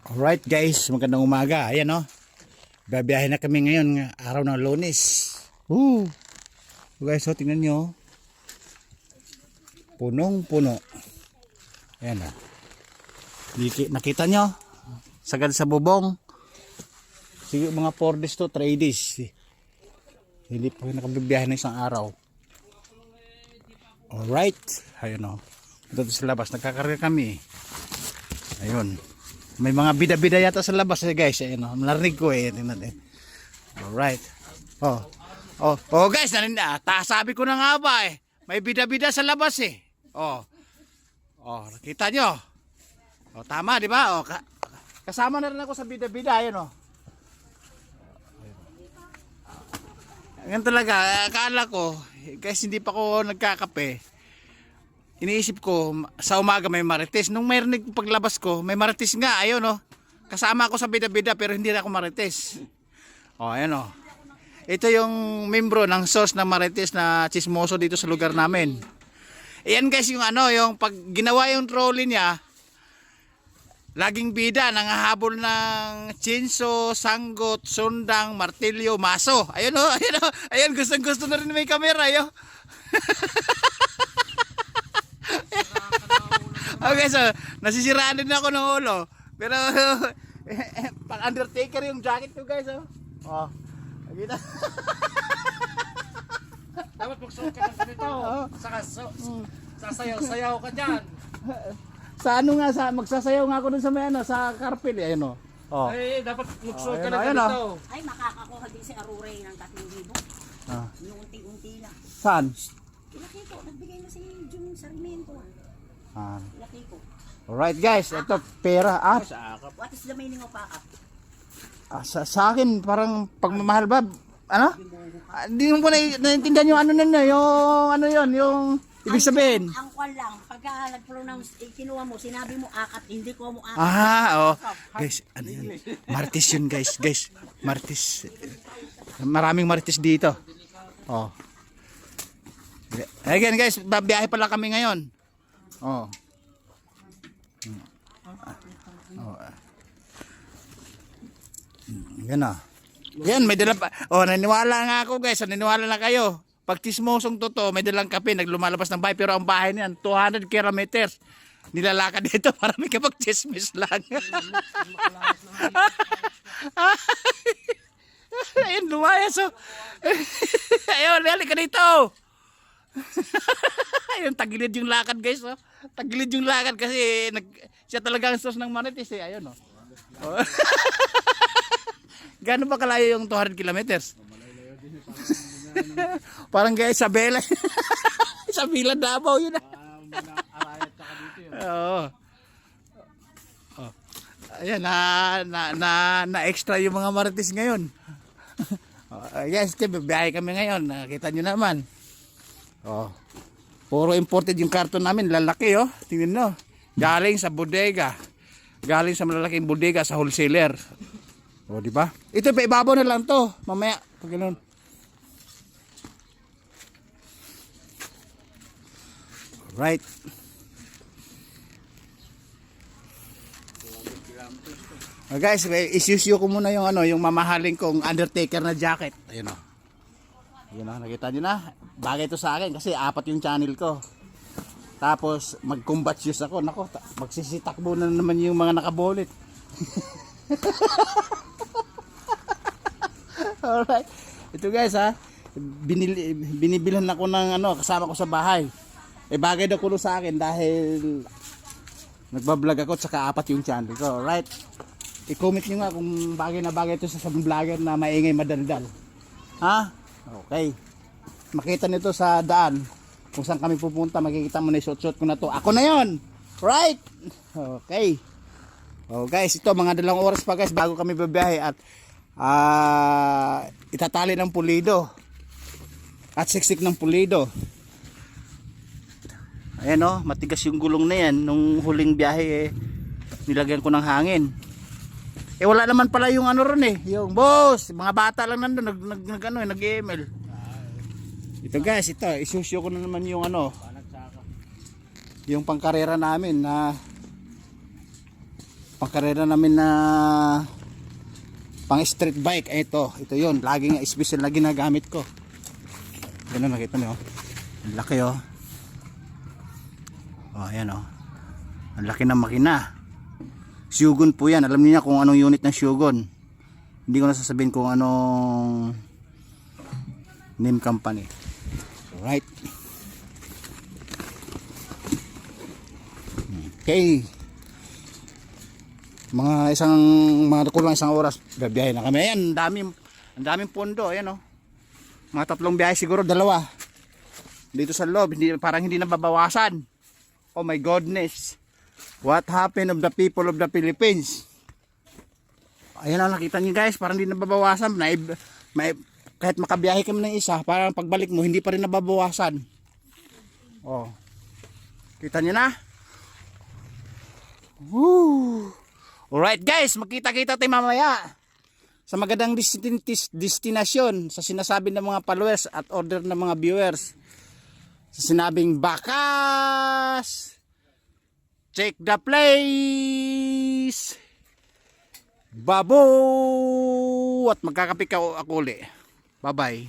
Alright guys, magandang umaga. Ayan o. Babiyahe na kami ngayon, araw ng Lunes. Woo! Guys, so tingnan nyo. Punong-puno. Ayan o. Nakita nyo? Sagad sa bubong. Sige mga 4 days to 3 days. Hindi pa nakabibiyahe na isang araw. Alright. Ayun o. Dito sa labas, nagkakarga kami. Ayun. May mga bida-bida yata sa labas guys. Ayun o. Narinig ko eh. Tingnan natin. Alright. Oh guys, sabi ko na nga ba eh. May bida-bida sa labas eh. Nakita nyo. Tama di ba? Kasama na rin ako sa bida-bida. Ayun o. Ganyan talaga, akala ko, guys hindi pa ako nagkakape. Iniisip ko, sa umaga may marites. Nung mayroon paglabas ko, may marites nga, ayun o. Kasama ako sa bida-bida pero hindi na ako marites. Ayun o. Ito yung membro ng source na marites na chismoso dito sa lugar namin. Ayan guys, yung yung pag ginawa yung trolley niya, laging bida, nangahabol ng chinso, sanggot, sundang, martilyo, maso. Ayun o, ayun, gustong-gusto na rin may camera, ayun. Okay, so, nasisiraan din ako ng ulo. Pero, pang Undertaker yung jacket ko guys, nakita. Dapat magsuot ka ng ganito. Saka sasayaw-sayaw ka dyan. Magsasayaw nga ako dun sa may sa karpil, ayun o. Ay, dapat magsuot ka ng ayun, ganito. Ay, makakakuha din si Aruray ng 3,000. Yung unti-unti lang. Saan? Ilaki ko, nagbigay na si Jun Sarmiento. Ilaki ko. Alright guys, ito pera. What is the meaning of paak? Sa akin, parang pagmamahal ba? Hindi mo naiintindihan yung yung ibig sabihin. Ang kwan lang, pagka nag-pronounce, kinuha mo, sinabi mo akat, hindi ko mo akat. Guys, yun? Martis yun guys. Martis. Maraming martis dito. Again guys, babiyahe pala kami ngayon. Yan o. Yan, may dala pa. Naniwala nga ako guys. Naniwala na kayo. Pag chismosong totoo, may dalang kape, naglumalabas ng bahay. Pero ang bahay niyan, 200 kilometers. Nilalakad dito para may kapag-chismis lang. Ayun, lumayas o. Ayun, halika dito. Ayun, tagilid yung lakad guys. Tagilid yung lakad kasi siya talaga ang source ng marites eh. Ayun o. Gaano ba kalayo yung 200 kilometers? Parang kaya Isabela. Isabela Davao yun. Ayan, na extra yung mga marites ngayon. Yes, biyahe kami ngayon. Nakita nyo naman. Puro imported yung karton namin. Lalaki tingnan nyo. Galing sa bodega. Galing sa malalaking bodega sa wholesaler. Di ba? Ito pa ibabaw na lang to. Mamaya pag ganoon. Right. Guys, isusyo ko muna yung yung mamahaling kong Undertaker na jacket. Ayun o. Nakita niyo na. Bagay ito sa akin kasi 4 yung channel ko. Tapos mag-combat shoes ako. Nako, magsisitakbo na naman yung mga nakabolit. Alright. Ito guys binibilhan ako ng kasama ko sa bahay. Bagay daw kulo sa akin dahil nagbablog ako at saka 4 yung channel ko. Alright. I-comment nyo nga kung bagay na bagay ito sa vlogger na maingay madaldal. Okay. Makita nito sa daan. Kung saan kami pupunta, makikita mo na yung suot-suot ko na to. Ako na yon. Right. Okay. Guys, ito mga 2 oras pa guys bago kami babiyahe at itatali ng pulido at siksik ng pulido. Ayan matigas yung gulong na yan. Nung huling biyahe nilagyan ko ng hangin. Wala naman pala yung ron yung boss, mga bata lang nandun nag-email. Ito guys, isusyo ko na naman yung yung pangkarera namin na pangkarera namin na pang street bike. Ito yun, laging special na ginagamit ko. Ganun, nakita nyo, ang laki oh. Oh, ayan oh, ang laki ng makina. Shogun po yan, alam niyo kung anong unit ng Shogun. Hindi ko na sasabihin kung anong name company. Alright, okay, mga kulang isang oras biyahe na kami. Ayan, ang daming pondo. Ayan oh, mga 3 biyahe siguro, 2 dito sa loob, parang hindi nababawasan. Oh my goodness, what happened of the people of the Philippines? Ayan ang nakita niyo guys, parang hindi nababawasan. Kahit makabiyahe kami ng isa, parang pagbalik mo hindi pa rin nababawasan. Oh, kita niyo na. Woo! Alright guys, magkita-kita tayo mamaya sa magandang destinasyon, sa sinasabi ng mga followers at order ng mga viewers. Sa sinabing bakas, check the place, babo, at magkakape ka ako uli. Bye bye.